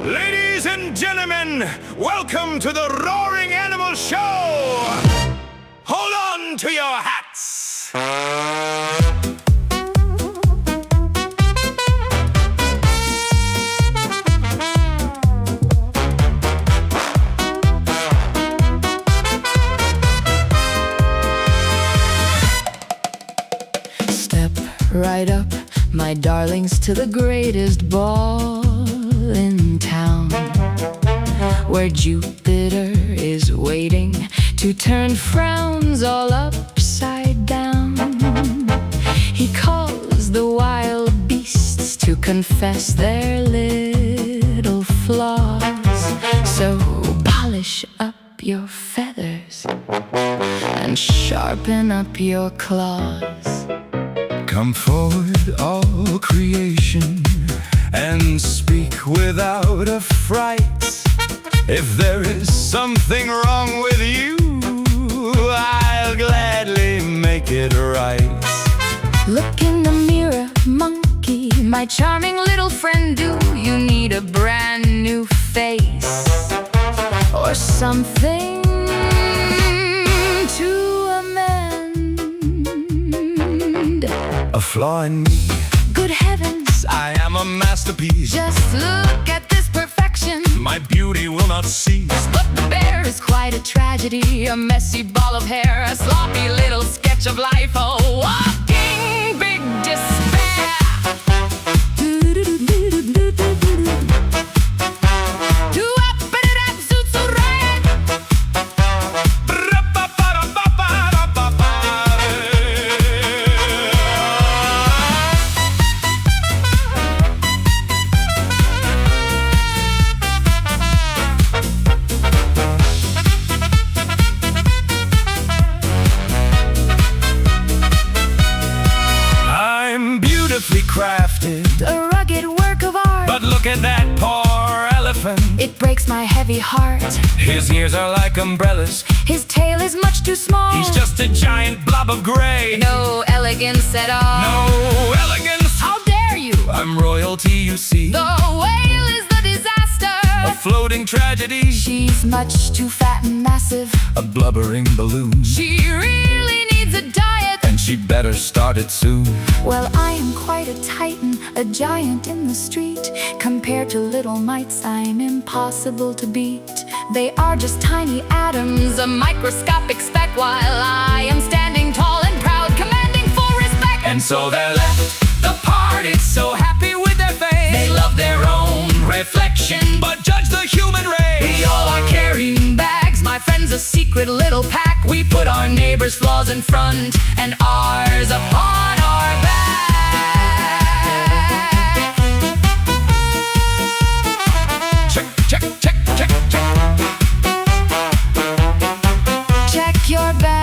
Ladies and gentlemen, welcome to the Roaring Animal Show! Hold on to your hats! Step right up, my darlings, to the greatest ball in town, where Jupiter is waiting to turn frowns all upside down. He calls the wild beasts to confess their little flaws. So polish up your feathers and sharpen up your claws. Come forward, all creation, and speak without a fright. If there is something wrong with you, I'll gladly make it right. Look in the mirror, monkey, my charming little friend. Do you need a brand new face or something to amend? A flaw in me, Good heavens, I am a masterpiece. just look at this perfection. My beauty will not cease. But the bear is quite a tragedy, a messy ball of hair, a sloppy little sketch of life, a walking big despair. Crafted, A rugged work of art, but look at that poor elephant. it breaks my heavy heart. His ears are like umbrellas. His tail is much too small. He's just a giant blob of gray. No elegance at all. No elegance. How dare you? I'm royalty, you see. The whale is the disaster. A floating tragedy. She's much too fat and massive. A blubbering balloon. She really needs a diet. And she better start it soon. Well, I am quite a titan, a giant in the street. Compared to little mites, I'm impossible to beat. They are just tiny atoms, a microscopic speck, while I am standing tall and proud, commanding full respect. And so they left the party so happy with their fame. They love their own reflection, but judge the human race. We all are carrying bags, my friends, a secret little pack. We put our neighbors' flaws in front and ours upon our back. Check, check, check, check, check. Check your bag.